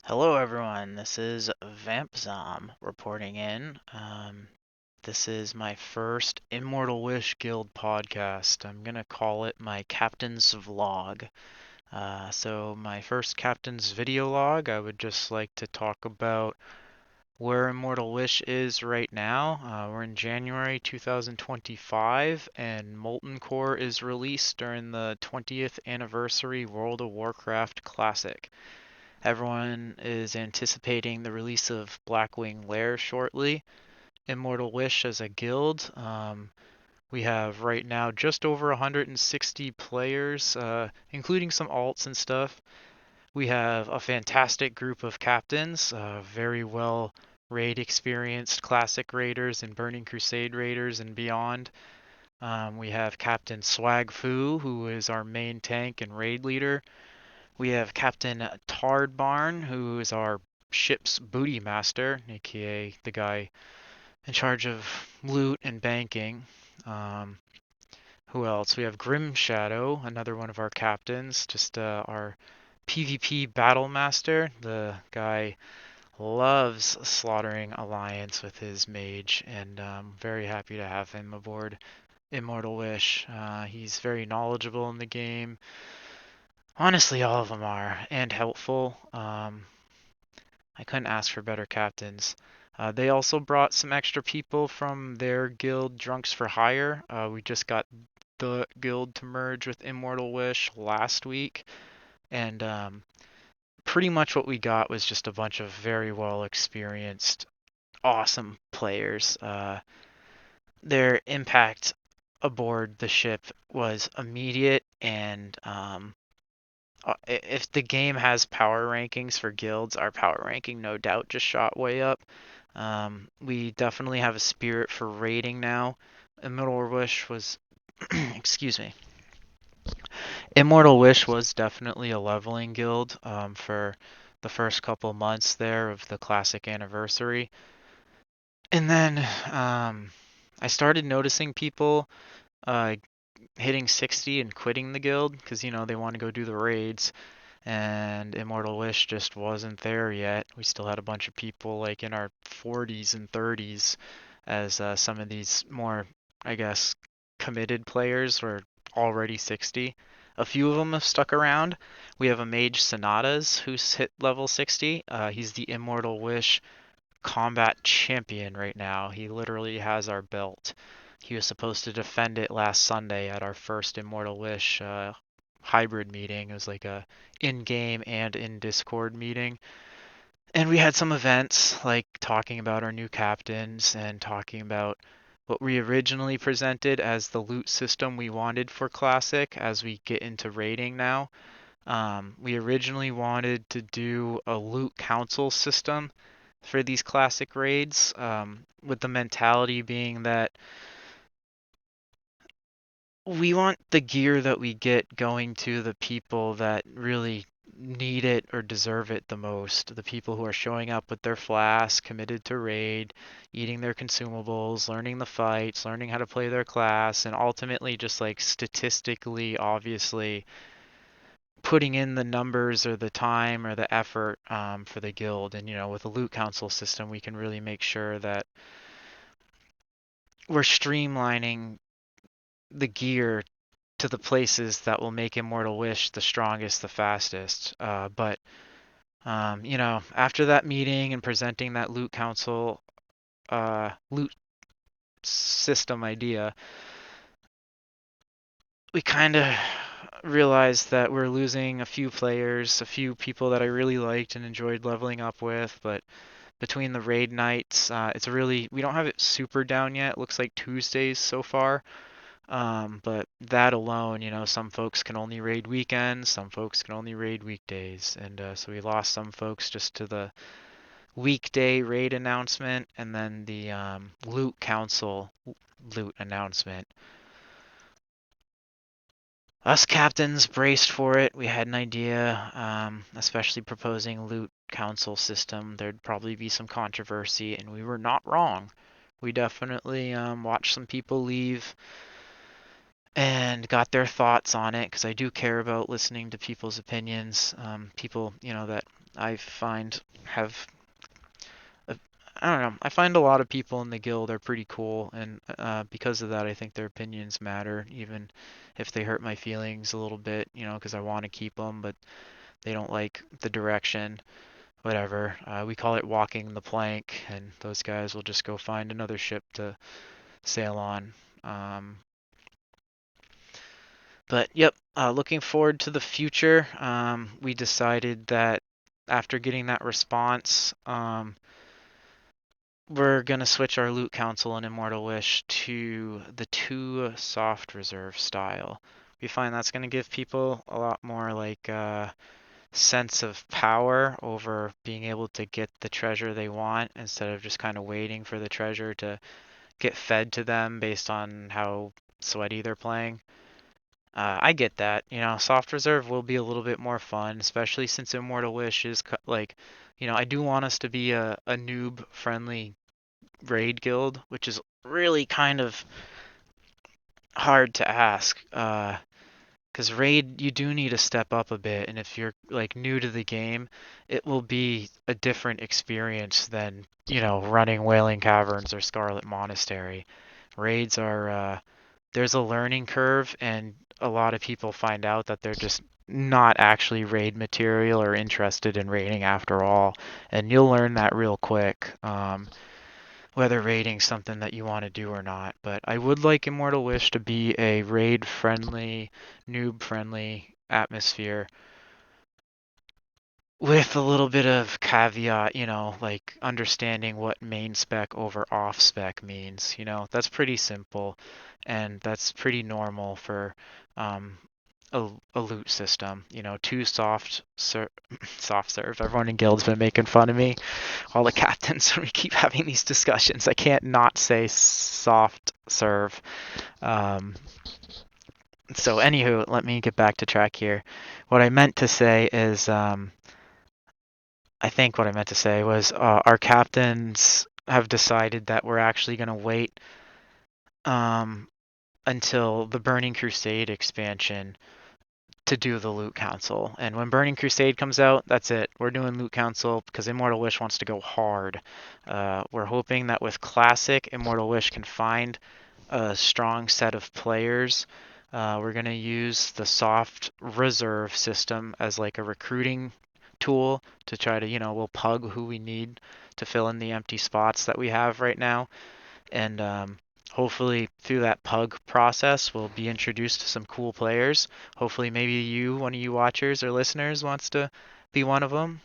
Hello everyone, this is VampZombs reporting in. This is my first Immortal Wish Guild podcast. I'm gonna call it my Captain's Vlog. So my first Captain's video log, I would just like to talk about where Immortal Wish is right now. We're in January 2025, and Molten Core is released during the 20th anniversary World of Warcraft Classic. Everyone is anticipating the release of Blackwing Lair shortly. Immortal Wish as a guild. We have right now just over 160 players, including some alts and stuff. We have a fantastic group of captains, very well raid experienced classic raiders and Burning Crusade raiders and beyond. We have Captain Swag Fu, who is our main tank and raid leader. We have Captain Tardbarn, who is our ship's booty master, aka the guy in charge of loot and banking. Um, who else? We have Grim Shadow, another one of our captains, just our PvP battle master. The guy loves slaughtering Alliance with his mage, and very happy to have him aboard Immortal Wish. He's very knowledgeable in the game. Honestly, all of them are, and helpful. I couldn't ask for better captains. They also brought some extra people from their guild, Drunks for Hire. We just got the guild to merge with Immortal Wish last week, and pretty much what we got was just a bunch of very well experienced, awesome players. Their impact aboard the ship was immediate and if the game has power rankings for guilds, our power ranking no doubt just shot way up. We definitely have a spirit for raiding now. Immortal Wish was, excuse me. Immortal Wish was definitely a leveling guild for the first couple months there of the classic anniversary. And then I started noticing people uh, hitting 60 and quitting the guild because, they want to go do the raids. And Immortal Wish just wasn't there yet. We still had a bunch of people like in our 40s and 30s as some of these more, I guess, committed players were already 60. A few of them have stuck around. We have a Mage Sonatas who's hit level 60. He's the Immortal Wish combat champion right now. He literally has our belt. He was supposed to defend it last Sunday at our first Immortal Wish hybrid meeting. It was like a in-game and in Discord meeting. And we had some events like talking about our new captains and talking about what we originally presented as the loot system we wanted for Classic as we get into raiding now. We originally wanted to do a loot council system for these Classic raids, with the mentality being that we want the gear that we get going to the people that really need it or deserve it the most. The people who are showing up with their flask, committed to raid, eating their consumables, learning the fights, learning how to play their class, and ultimately just like statistically, obviously, putting in the numbers or the time or the effort for the guild. And, with a loot council system, we can really make sure that we're streamlining the gear to the places that will make Immortal Wish the strongest, the fastest. But after that meeting and presenting that loot council, loot system idea, we kind of realized that we're losing a few players, a few people that I really liked and enjoyed leveling up with, but between the raid nights, we don't have it super down yet. It looks like Tuesdays so far. But that alone, some folks can only raid weekends, some folks can only raid weekdays. And so we lost some folks just to the weekday raid announcement and then the loot council loot announcement. Us captains braced for it. We had an idea, especially proposing loot council system. There'd probably be some controversy, and we were not wrong. We definitely watched some people leave and got their thoughts on it because I do care about listening to people's opinions. People, that I find have I don't know. I find a lot of people in the guild are pretty cool, and because of that, I think their opinions matter, even if they hurt my feelings a little bit, because I want to keep them, but they don't like the direction, whatever. We call it walking the plank, and those guys will just go find another ship to sail on. But yep, looking forward to the future. We decided that after getting that response, we're gonna switch our loot council in Immortal Wish to the 2 soft reserve style. We find that's gonna give people a lot more like sense of power over being able to get the treasure they want instead of just kind of waiting for the treasure to get fed to them based on how sweaty they're playing. I get that. Soft reserve will be a little bit more fun, especially since Immortal Wish is like, I do want us to be a noob friendly raid guild, which is really kind of hard to ask. Because raid, you do need to step up a bit, and if you're like new to the game, it will be a different experience than, running Wailing Caverns or Scarlet Monastery. Raids are, there's a learning curve, and a lot of people find out that they're just not actually raid material or interested in raiding after all, and you'll learn that real quick. Whether raiding's something that you want to do or not. But I would like Immortal Wish to be a raid-friendly, noob-friendly atmosphere with a little bit of caveat, like understanding what main spec over off spec means. That's pretty simple, and that's pretty normal for a loot system. 2 soft serve. Everyone in guild's been making fun of me. All the captains, we keep having these discussions. I can't not say soft serve. So anywho, let me get back to track here. What I meant to say is, I think what I meant to say was our captains have decided that we're actually going to wait until the Burning Crusade expansion to do the loot council. And when Burning Crusade comes out, that's it. We're doing loot council because Immortal Wish wants to go hard. We're hoping that with Classic, Immortal Wish can find a strong set of players. We're going to use the soft reserve system as like a recruiting tool to try to, we'll pug who we need to fill in the empty spots that we have right now. And hopefully through that pug process, we'll be introduced to some cool players. Hopefully maybe one of you watchers or listeners wants to be one of them.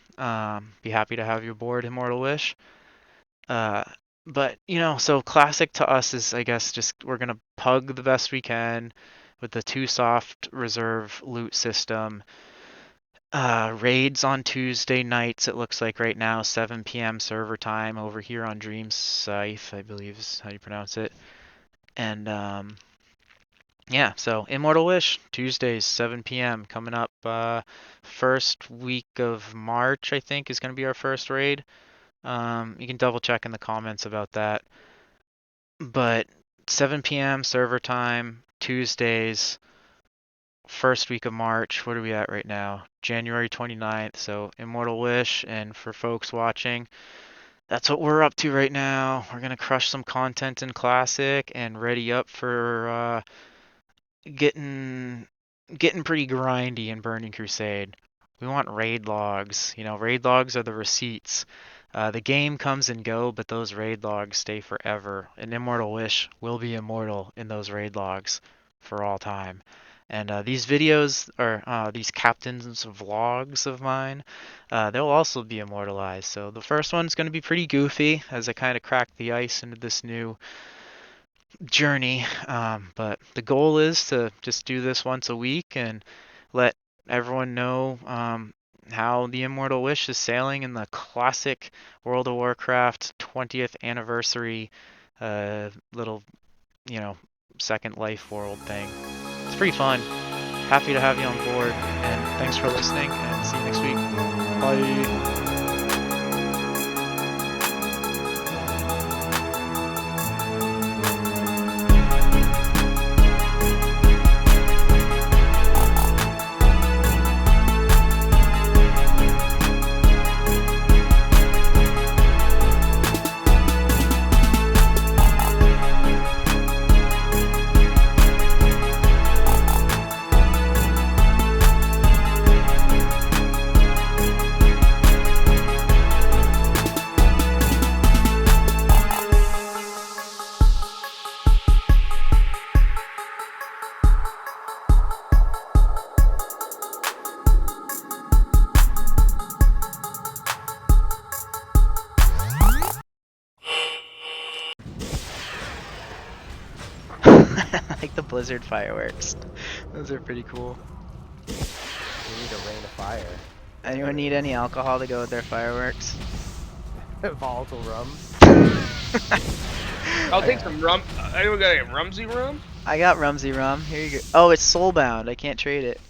Be happy to have you aboard Immortal Wish. But, so Classic to us is, I guess, just we're going to pug the best we can with the 2 soft reserve loot system. Raids on Tuesday nights, it looks like right now, 7 p.m. server time over here on Dreamscythe, I believe is how you pronounce it. And yeah, so Immortal Wish, Tuesdays, 7 p.m. coming up. First week of March, I think, is going to be our first raid. You can double check in the comments about that. But 7 p.m. server time, Tuesdays, first week of March. What are we at right now? January 29th. So Immortal Wish, and for folks watching, that's what we're up to right now. We're going to crush some content in Classic and ready up for getting pretty grindy in Burning Crusade. We want raid logs. Raid logs are the receipts. The game comes and go, but those raid logs stay forever. And Immortal Wish will be immortal in those raid logs for all time. And these videos, or these captains' vlogs of mine, they'll also be immortalized. So the first one's going to be pretty goofy as I kind of crack the ice into this new journey. But the goal is to just do this once a week and let everyone know how the Immortal Wish is sailing in the classic World of Warcraft 20th anniversary little, Second Life world thing. It's pretty fun. Happy to have you on board, and thanks for listening, and see you next week. Bye. the blizzard fireworks. Those are pretty cool. We need a rain of fire. Anyone need any alcohol to go with their fireworks? Volatile rum. I'll take some rum. Anyone got any rumsy rum? I got Rumsy Rum. Here you go. Oh, it's soulbound. I can't trade it.